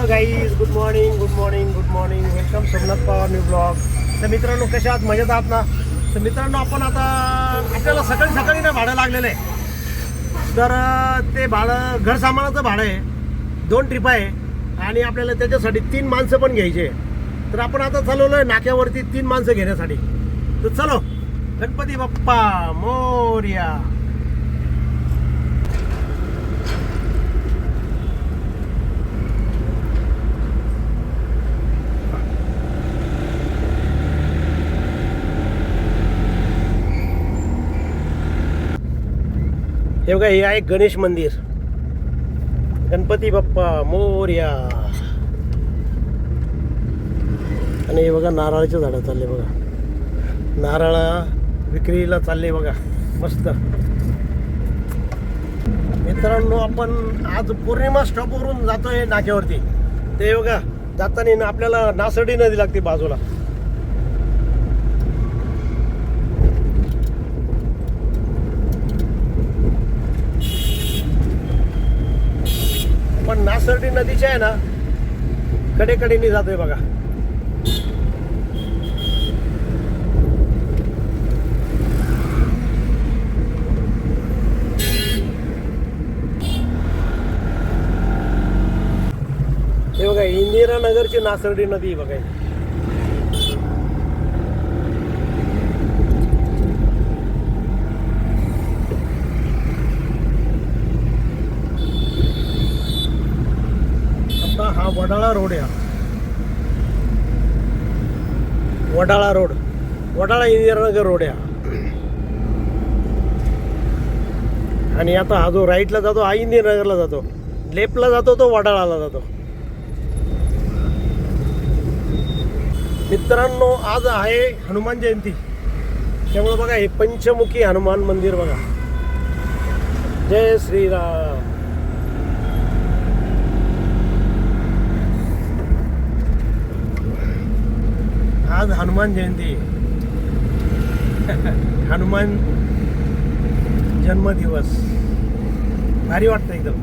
Hello guys, good morning good morning good morning. Welcome Somnath Pawar new blog. तर मित्रांनो, कशा आहात? मजेत आहात ना? तर मित्रांनो, आपण आता आपल्याला सकाळी सकाळी ना भाडं लागलेलं आहे. तर ते भाडं घर सामानाचं भाडं आहे. 2 ट्रिप आहे आणि आपल्याला त्याच्यासाठी 3 माणसं पण घ्यायचे. तर आपण आता चालवलो आहे नाक्यावरती 3 माणसं घेण्यासाठी. तर चलो, गणपती बाप्पा मोरया. हे बघा, हे आहे गणेश मंदिर. गणपती बाप्पा मोरया. आणि हे बघा, नारळाचे झाडं चालले बघा. नारळ विक्रीला चालले बघा, मस्त. मित्रांनो, आपण आज पौर्णिमा स्टॉपवरून जातोय नाक्यावरती. ते बघा, जाताना आपल्याला नासर्डी नदी लागते बाजूला. पण नासर्डी नदीच्या आहे ना कडेकडेनी जातोय बघा. हे बघा, इंदिरानगरची नासर्डी नदी बघा. हा वडाळा रोड आहे. वडाळा रोड, वडाळा इंदिरानगर रोड आहे. आणि आता हा जो राईटला जातो हा इंदिरानगरला जातो, लेफ्टला जातो तो वडाळाला जातो. मित्रांनो, आज आहे हनुमान जयंती. त्यामुळे बघा, हे पंचमुखी हनुमान मंदिर बघा. जय श्रीराम. आज हनुमान जयंती, हनुमान जन्मदिवस. भारी वाटतं एकदम.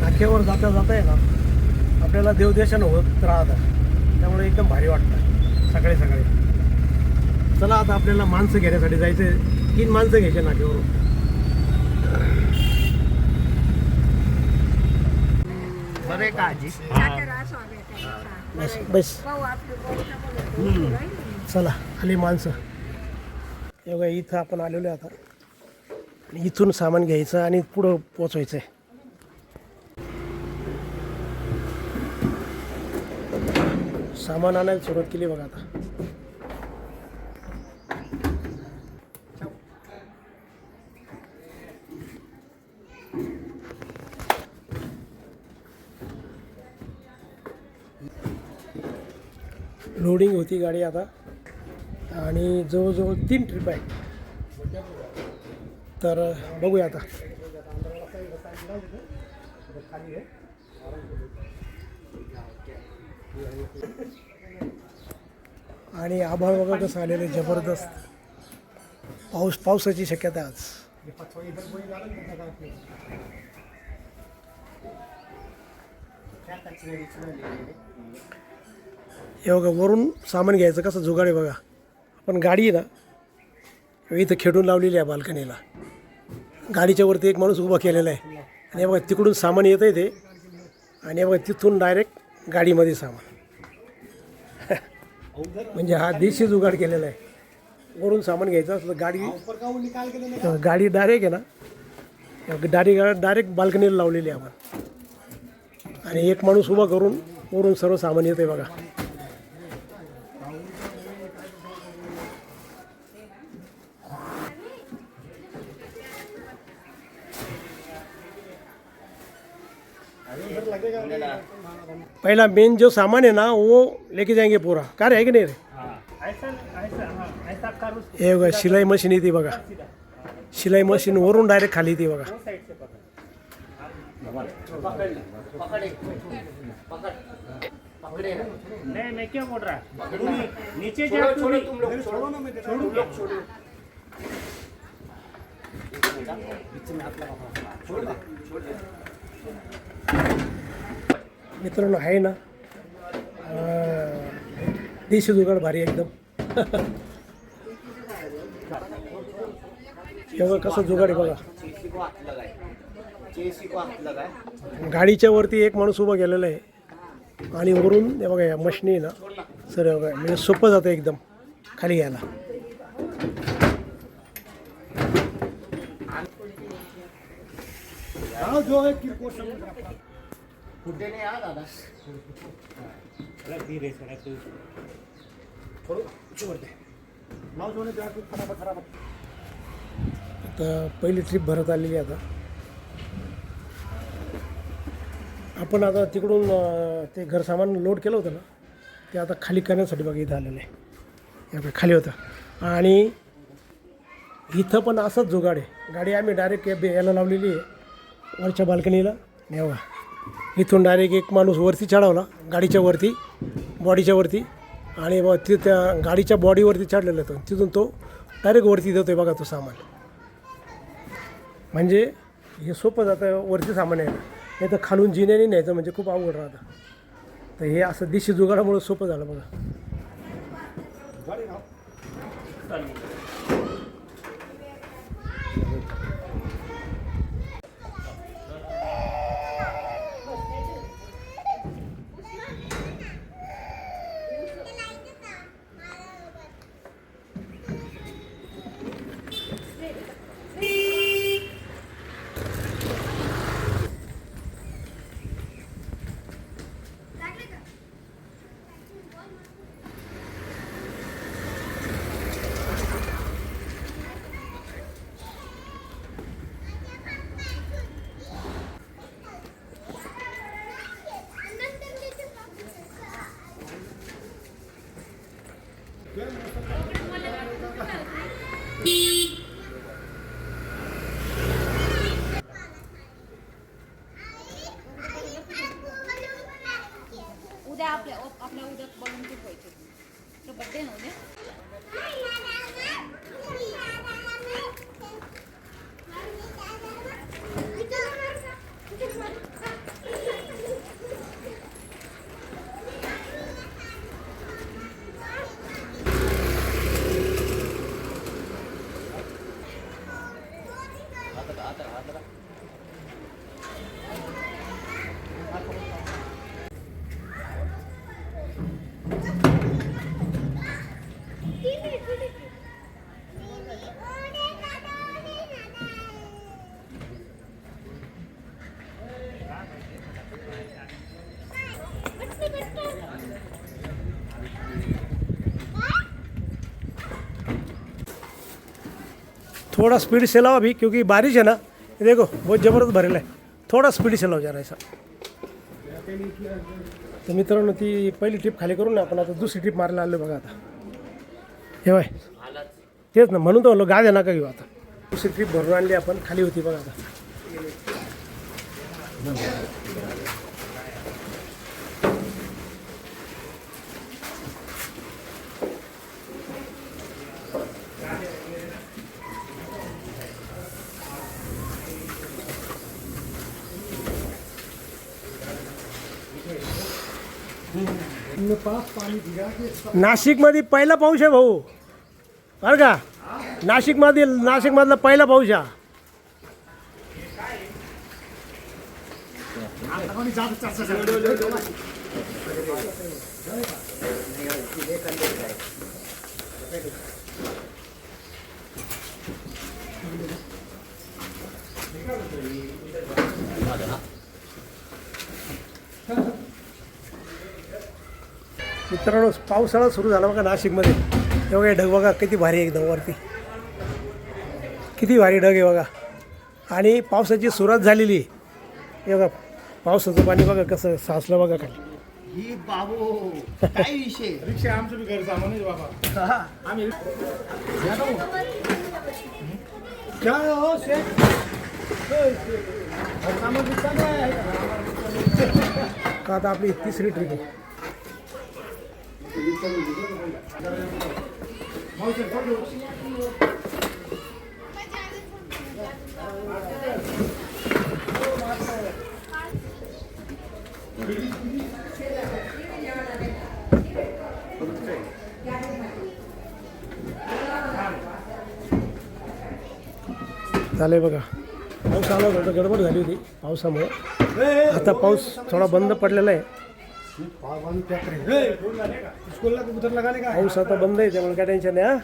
नाक्यावर जाता जाता आहे ना आपल्याला देवदर्शन होत राहतं. त्यामुळे एकदम भारी वाटतं सकाळी सकाळी. चला, आता आपल्याला माणसं घेण्यासाठी जायचं. 3 माणसं घ्यायचे नाक्यावरून. बरे का आजी? बस बस. चला, आली माणसं. एवढं इथं आपण आलेलो आहे आता. इथून सामान घ्यायचं आणि पुढं पोचवायचं आहे. सामान आणायला सुरुवात केली बघा आता. लोडिंग होती गाडी आता. आणि जवळजवळ 3 ट्रिप आहे. तर बघूया आता. आणि आभाळ बघा कसं आलेलं आहे, जबरदस्त. पावसाची शक्यता आज. हे बघा, वरून सामान घ्यायचं कसं जुगाड आहे बघा. पण गाडी आहे ना इथं खेळून लावलेली आहे बाल्कनीला. गाडीच्या वरती एक माणूस उभा केलेला आहे. आणि बघा, तिकडून सामान येतं आहे ते. आणि बघा, तिथून डायरेक्ट गाडीमध्ये सामान. म्हणजे हा देशी जुगाड केलेला आहे. वरून सामान घ्यायचं असलं गाडी डायरेक्ट आहे ना, डायरेक्ट बाल्कनीला लावलेली आहे आपण. आणि एक माणूस उभा करून वरून सर्व सामान येतं आहे बघा. पहला मेन जो सामान है ना वो लेके जाएंगे पूरा. कार है कि नहीं रे? हे बघा, शिलाई मशीन येते बघा. शिलाई मशीन वरून डायरेक्ट खाली येते बघा. मैं क्या बोल रहा नीचे छोड़ो तुम लोग, छोड़ो ना, मैं छोड़ो. मित्रांनो आहे ना देशी जुगाड भारी एकदम. तेव्हा कसं जुगाड आहे बघा. गाडीच्या वरती एक माणूस उभा गेलेला आहे आणि वरून हे बघा या मशनी आहे ना सर बघा म्हणजे सोपं जातं एकदम खाली घ्यायला. आता पहिली ट्रिप भरत आलेली आहे. आता आपण आता तिकडून ते घर सामान लोड केलं होतं ना ते आता खाली करण्यासाठी बघा इथं आलेलं आहे. हे बघा खाली होतं आणि इथं पण असंच जुगाड आहे. गाडी आम्ही डायरेक्ट याला लावलेली आहे वरच्या बाल्कनीला. हे बघा इथून डायरेक्ट एक माणूस वरती चढवला गाडीच्या वरती बॉडीच्या वरती आणि मग ते त्या गाडीच्या बॉडीवरती चढलेलं होतं. तिथून तो डायरेक्ट वरती देतो आहे बघा तो सामान. म्हणजे हे सोपं जातं वरती सामान यायला. नाही तर खालून जिन्याने न्यायचं म्हणजे खूप अवघड राहतं. तर हे असं देशी जुगाडामुळे सोपं झालं बघा. उद्या आपल्या उद्या बघून खूप व्हायचे. तो बड्डे ना उद्या. थोड़ा स्पीड से लाओ अभी क्योंकि बारिश है ना. ये देखो बहुत ज़बरदस्त भरेला आहे. थोडा स्पीड से लाव जरा ऐसा. तर मित्रांनो ती पहिली ट्रिप खाली करून ना आपण आता दुसरी ट्रिप मारायला आलो बघा. आता हे बाय तेच ना म्हणून तो म्हणलो गाद्या नका घेऊ. आता दुसरी ट्रिप भरून आणली आपण खाली होती बघा. आता नाशिकमध्ये पहिला पाऊस आहे भाऊ बरं का. नाशिकमधला पहिला पाऊस आहे. मित्रांनो पावसाळा सुरू झाला बघा नाशिकमध्ये. तेव्हा ढग बघा किती भारी आहे एकदम वरती. किती भारी ढग आहे बघा. आणि पावसाची सुरुवात झालेली आहे. हे बघा पावसाचं पाणी बघा कसं साचलं बघा खाली. ही बाबू काय विषय रिक्षा आमचं बी घर सामान आहे बाबा. आम्ही काय हो शेठ का आता आपली तिसरी ट्रिप आहे. झालंय बघा. पाऊस आला होता, गडबड झाली होती पावसामुळे. आता पाऊस थोडा बंद पडलेला आहे. पाऊस आता बंद आहे, त्यामुळे काय टेन्शन नाही.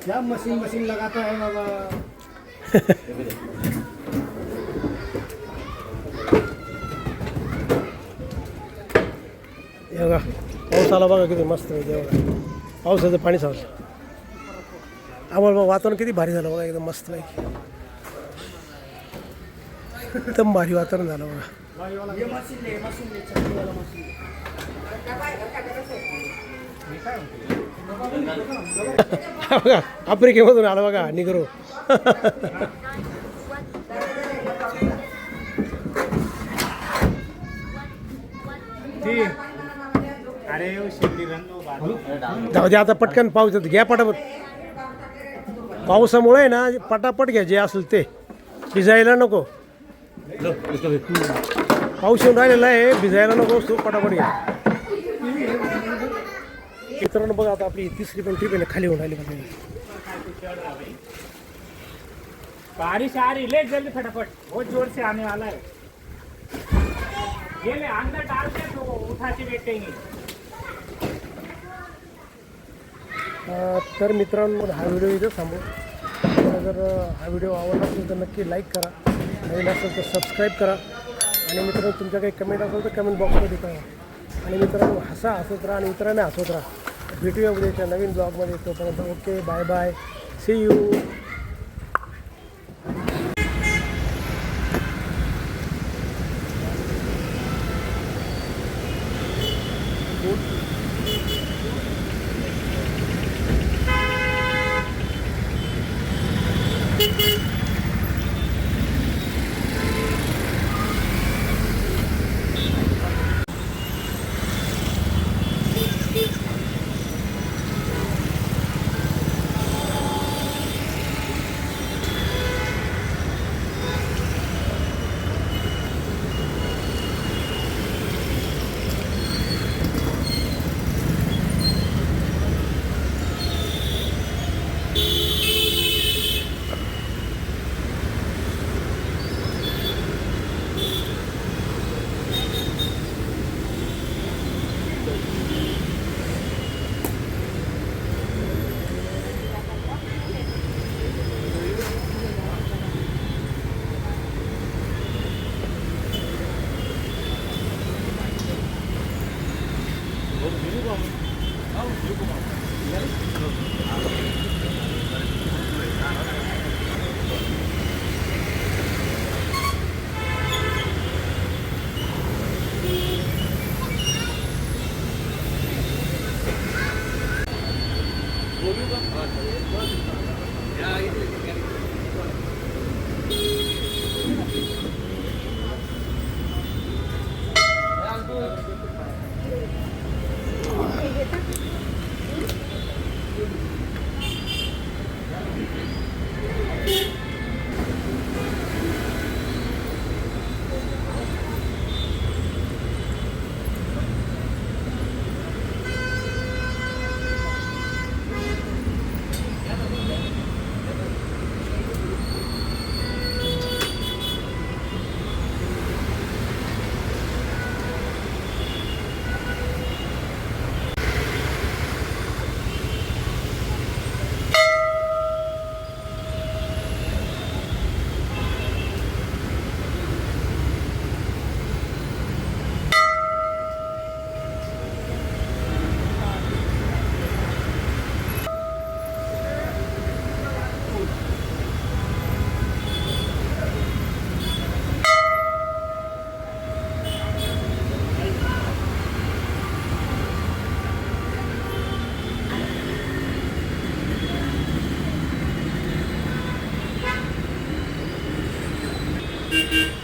क्या मशीन लगाता है बाबा. हे बघा पाऊस आला बघा, किती मस्त आहे. बघा पावसाचं पाणी सावलं. आम्हाला वातावरण किती भारी झालं बघा, एकदम मस्त पैकी. एकदम भारी वातावरण झालं बघा. ये मशीन ले चक्की वाला मशीन. बघा आफ्रिकेमधून आला बघा निगरो. जाऊ दे आता पटकन पाऊस येतो, घ्या पटापट. पावसामुळे ना पटापट घ्या जे असेल ते, भिजायला नको. पाऊस येऊन राहिलेला आहे, भिजायला नको, तू पटापट घ्या. मित्रांनो बघा आता आपली तिसरी पण ट्रिप आहे ना खाली होऊन राहिली का. बारिश आ रही, ले जल्दी फटाफट, बहुत जोर से आने वाला है. ये ले अंदर डालते तो उठा के बैठेंगे. तर मित्रांनो हा व्हिडिओ इथं थांबू. तुम्हाला जर हा व्हिडिओ आवडला असेल तर नक्की लाईक करा, नवीन असेल तर सबस्क्राईब करा. आणि मित्रांनो तुमच्या काही कमेंट असेल तर कमेंट बॉक्समध्ये करा. आणि मित्रांनो हसत राहा आणि इतरांना हसवत राहा. भेटूया उद्याच्या नवीन ब्लॉगमध्ये. तोपर्यंत okay, bye bye, see you. Thank you.